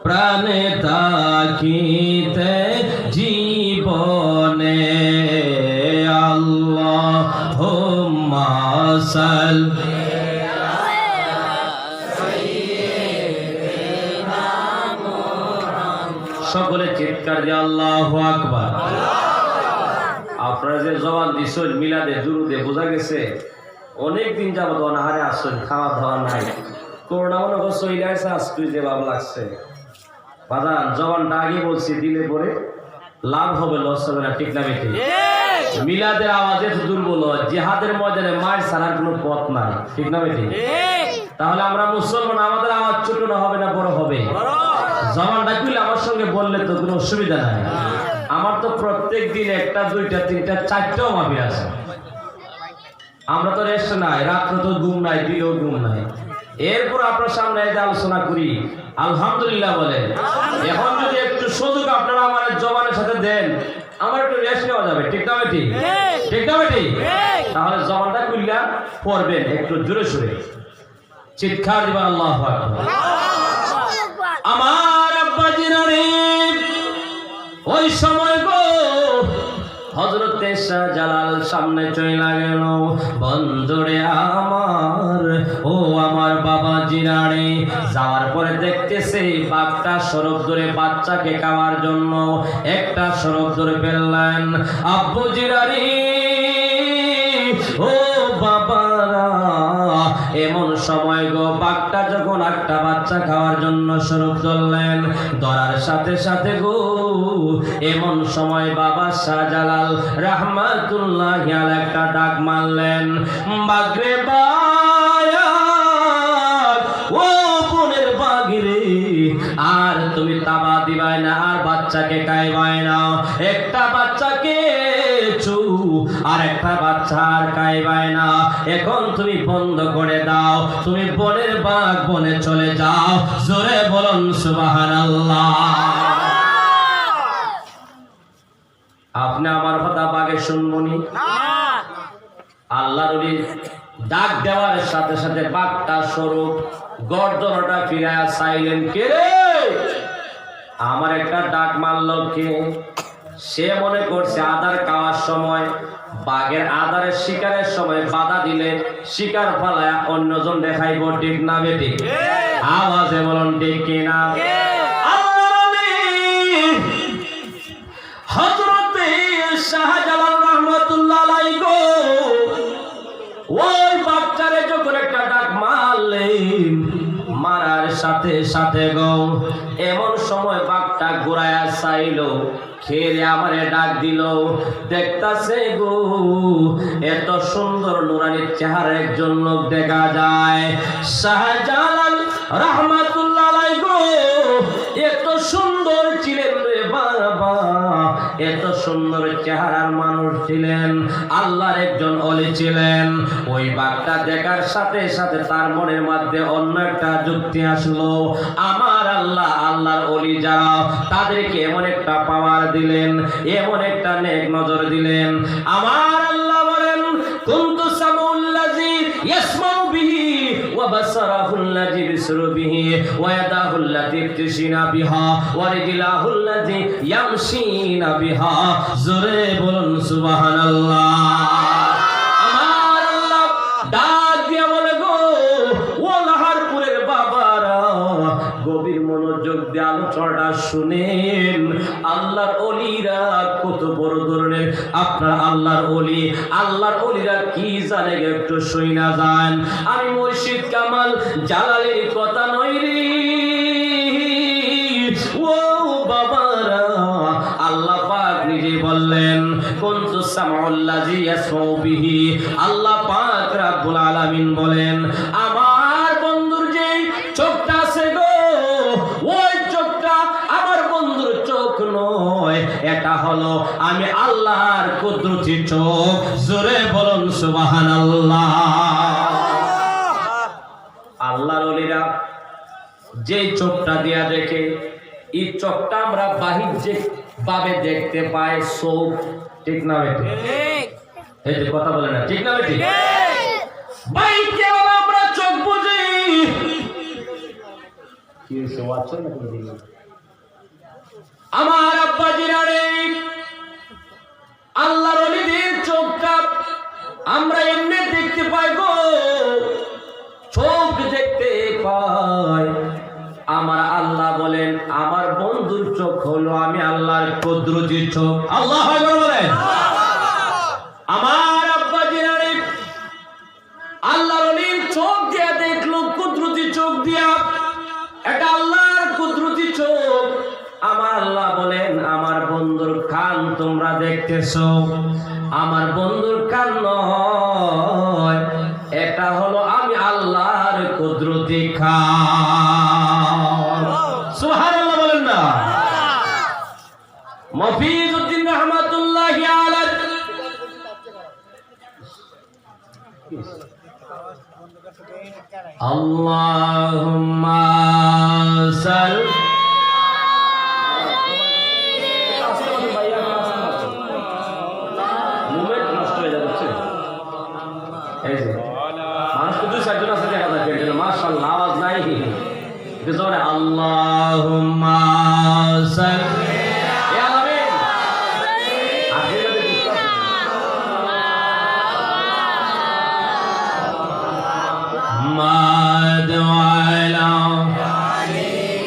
প্রাণে তাকিতে জীবনে আল্লাহুম্মা সাল্লি সকলে চিৎকার দিয়ে আল্লাহু আকবার। আপনারা যে জবান দিছেন মিলাদে দুরুদে বোঝা গেছে অনেকদিন যাবত অনাহারে আসছেন, খাওয়া দাওয়া নাই, করোনা মনে করছো ইলাইছে আজকে যে ভাব লাগছে বাদান জবানটা আগে বলছি দিলে পরে লাভ হবে, লস হবে না, ঠিক না বেঠি? মিলাদের আওয়াজে দুর্বল হয়, জিহাদের ময়দানে মায়ের ছাড়ার কোনো পথ নাই, ঠিক না বেঠি? তাহলে আমরা মুসলমান, আমাদের আওয়াজ ছোট না হবে না বড় হবে? জবানটা খুলে আমার সঙ্গে বললে তো কোনো অসুবিধা নাই। আমার তো প্রত্যেক দিন একটা দুইটা তিনটা চারটাও মাপি আছে। আমরা তো রেস্ট নাই, রাত্রে তো ঘুম নাই, দিলেও ঘুম নাই। এরপর আপনার সামনে এই যে আলোচনা করি, আলহামদুলিল্লাহ বলেন। এখন যদি একটু সুযোগ আপনারা আমার জবানের সাথে দেন, আমার একটু রেস্ট নেওয়া যাবে, ঠিক না বেটি? ঠিক না বেটি? তাহলে জবানটা খুললা পড়বেন একটু জোরে সোরে, চিৎকার দিবেন আল্লাহু আকবার। আমার আব্বাজি নারী ওই সময় গো হযরত শাহজালাল সামনে চইলা গেল, বন্ধুরে আমার, ও আমার বাবা জিরাড়ে যাওয়ার পরে দেখতেছে বাঘটা সড়ক ধরে বাচ্চাকে খাওয়ার জন্য একটা সড়ক ধরে ফেললেন। আব্বু জিরাড়ি, ও বাবারা, এমন সময় গো বাঘটা যখন একটা বাচ্চা খাওয়ার জন্য সড়ক ধরলেন, ধরার সাথে সাথে গো এমন সময় বাবা শাহজালাল রাহমাতুল্লাহি আলাইহি একটা ডাক মারলেন, বাগরে বায়া, ও বোনের বাগরে, আর তুমি তাবা দিবাই না, আর বাচ্চাকে খাইবাই না, একটা বাচ্চাকে আর একটা বাচ্চা আর খাইবাই না, এখন তুমি বন্ধ করে দাও, তুমি বনের বাঘ বনে চলে যাও। জোরে বলুন সুবহানাল্লাহ। আপনি আমার কথা বাঘে শুনবনি? আল্লাহর ওলি ডাক দেওয়ার সাথে সাথে বাঘটা স্বরূপ গর্দনটা ফিরায়া চাইলেন, কে রে? আমার একটা ডাক মারলো কে? সে মনে করছে আদার খাওয়ার সময়, বাঘের আদারের শিকারের সময় বাধা দিলে শিকার ফালায় অন্যজন দেখাইব, ঠিক না বেটি? আওয়াজে বলুন ঠিক কিনা? সাথে সাথে গো এমন সময় বাঘটা ঘুরায়া চাইল, খেয়ে আমারে ডাক দিল, দেখতাছে গো এত সুন্দর নুরানি চেহারা একজন লোক দেখা যায়। শাহজালাল রাহমাতুল্লাহ আলাইহি গো এত সুন্দর ছিলেন রে বাবা, এত সুন্দর চেহারার মানুষ ছিলেন, আল্লাহর একজন ওলি ছিলেন। ওই বাঘটা দেখার সাথে সাথে তার মনের মধ্যে অন্য একটা যুক্তি আসলো, আমার আল্লাহ আল্লাহর ওলি যারা তাদেরকে এমন একটা পাওয়ার দিলেন, এমন একটা নেক নজর দিলেন। আমার আল্লাহ বলেন কুনতু সামাউল্লাযী ইয়াসমাউ বিহি ওয়া বাসারাহুল্লাযী বিসরু বিহি ওয়া ইয়াদাহুল্লাতী ইয়াবতিশিনা বিহা ওয়া রিজলাহুল্লাযী ইয়ামশিনা বিহা। জোরে বলুন সুবহানাল্লাহ। আমার আল্লাহ ডাক দিয়া বলে গো ও লাহারপুরের বাবারা, গভীর মনোযোগ দিয়ে আলোচনাটা শুনেন। আল্লাহর ওলিরা কত বড় ধরনের, আপনার আল্লাহর ওলি, আল্লাহর ওলিরা কি জানে একটু শুনা যান। আমি মুর্শিদ কামাল জালালের কথা নই রে ও বাবারা, আল্লাহ পাক নিজে বললেন কুনতু সামাউল্লাযী ইয়াসমাউ বিহি। আল্লাহ পাক রব্বুল আলামিন বলেন আমার বন্ধুর যেই চোখটা আছে গো ওই চোখটা আমার বন্ধুর চোখ নয়, এটা হলো আমি আল্লাহর কুদরতি চোখ। জোরে বলুন সুবহানাল্লাহ। আল্লাহর ওলিরা যে চোখটা দিয়া দেখে, এই চোখটা আমরা বাহ্যিক ভাবে দেখতে পাই, চোখ, ঠিক না বেটি? এই যে কথা বলে না, ঠিক না বেটি? বাইকে আমরা চোখ বুঝি কি আছে না কি? আমার আব্বা জিরারে আল্লাহর ওলিদের চোখটা আমরা এমনি দেখতে পাই গো, চোখ দেখতে পাই। আমার আল্লাহ বলেন আমার বন্ধুর চোখ হলো আমি আল্লাহর কুদরতি চোখ। আল্লাহু আকবার বলেন। আমার আব্বা জিরারে আল্লাহর ওলির চোখ দিয়া দেখলো, কুদরতি চোখ দিয়া, এটা আল্লাহর কুদরতি চোখ। আমার আল্লাহ বলেন আমার বন্ধুর কান তোমরা দেখতেছো, আমার বন্ধুর কান নয়, এটা হলো আমি আল্লাহর কুদরতি কান। সুবহানাল্লাহ বলেন না? মফিজউদ্দিন রাহমাতুল্লাহি আলাইহি আল্লাহুম্মা সাল্লি আওয়াজ নাই, আল্লাহুম্মা সাল্লি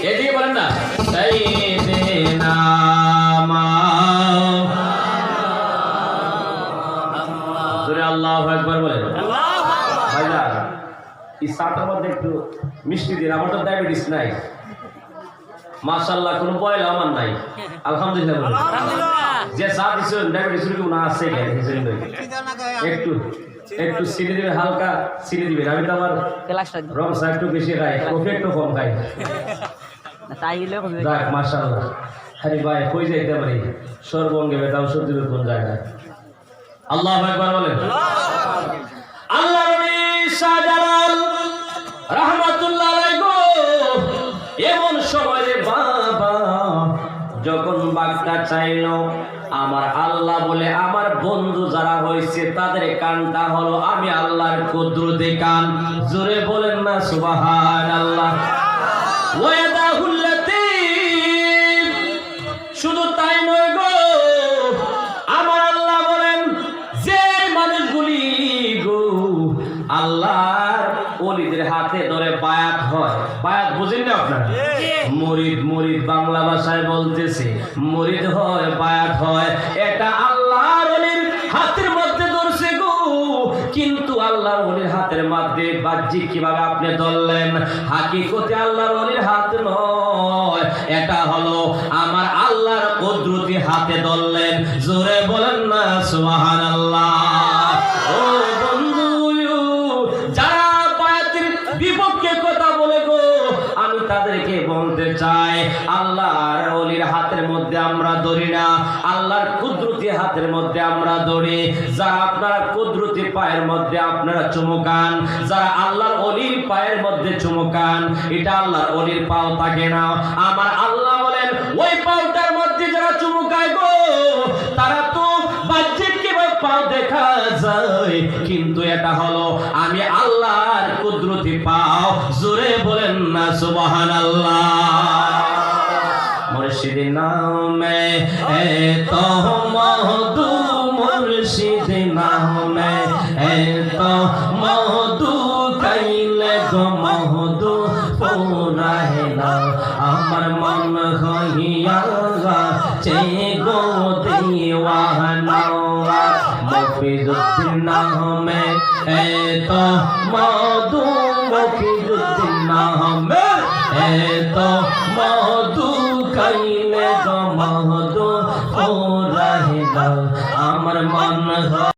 এদিকে বলেন না সাইয়্যিদিনা আল্লাহু আকবার বলেন। ভাইজান এই সাটার মধ্যে একটু মিষ্টি দিন, আমার তো ডায়াবেটিস নাই মাশাআল্লাহ, কোনো পয়লা আমার নাই আলহামদুলিল্লাহ। যে চা দিচ্ছেন ডায়াবেটিস রোগী না আছে একটু একটু চিনি দিবেন, হালকা চিনি দিবেন। আমি তো আমার রং চা একটু বেশি খাই, কফি একটু কম খাই। যাক মাশাআল্লাহ। আরে ভাই কই যাইতে পারি সর্বঙ্গে বেটা ওষুধ দিবে কোন জায়গায়? আল্লাহু আকবার বলেন। আল্লাহর নবী শাহজালাল রাহমাতুল্লাহ আলাইহি গো এমন সময় বাবা যখন বাঘটা চাইল, আমার আল্লাহ বলে আমার বন্ধু যারা হয়েছে তাদের কানটা হলো আমি আল্লাহর কুদরতি কান। জোরে বলেন না সুবহানাল্লাহ। ওয়াদাহুল্লাতী, শুধু তাই নয় গো, আমার আল্লাহ বলেন যে মানুষগুলি গো আল্লাহর ওলিদের হাতে ধরে বায়াত হয়, বায়াত বুঝেন না আপনারা? মুরিদ, মুরিদ বাংলা ভাষায় বলতেছে মুরিদ হয়, বায়াত হয়, এটা আল্লাহর ওলির হাতের মধ্যে ধরছে গো। কিন্তু আল্লাহ আল্লাহর ওলির হাতের মধ্যে বাহ্যিক কিভাবে আপনি ধরলেন, হাকিকতে আল্লাহর ওলির হাত নয়, এটা হলো আমার আল্লাহর কুদরতি হাতে ধরলেন। জোরে বলেন না সুবহানাল্লাহ। ও বন্ধু, যারা বায়াতের বিপক্ষে কথা বলে গো, আমি তাদেরকে বলতে চাই, আল্লাহর ওলির হাতের মধ্যে আমরা ধরি না, আল্লাহর কুদরতি হাতের মধ্যে আমরা ধরি। যারা আপনারা কুদরতি পায়ের মধ্যে আপনারা চুমুকান, যারা আল্লাহর ওলির পায়ের মধ্যে চুমুকান, এটা আল্লাহর ওলির পাও থাকে না। আমার আল্লাহ বলেন, ওই পাওটার মধ্যে যারা চুমুকায় গো, তারা তো বাহ্যিক কিভাবে পাও দেখা যায়, কিন্তু এটা হলো আমি আল্লাহর কুদরতি পাও। জোরে বলেন না সুবহানাল্লাহ। মুর্শিদ নামে এত মধু, মুর্শিদ নামে এত মধু, কাইলে গো মধু পুরাহে না আমার মন হইয়া চে গো দিওয়ানা। মফিজুদ্দিন নামে এত মধু, মফিজুদ্দিন নামে এত মধু, কাইলে গো মধু পুরাহে না আমার মন।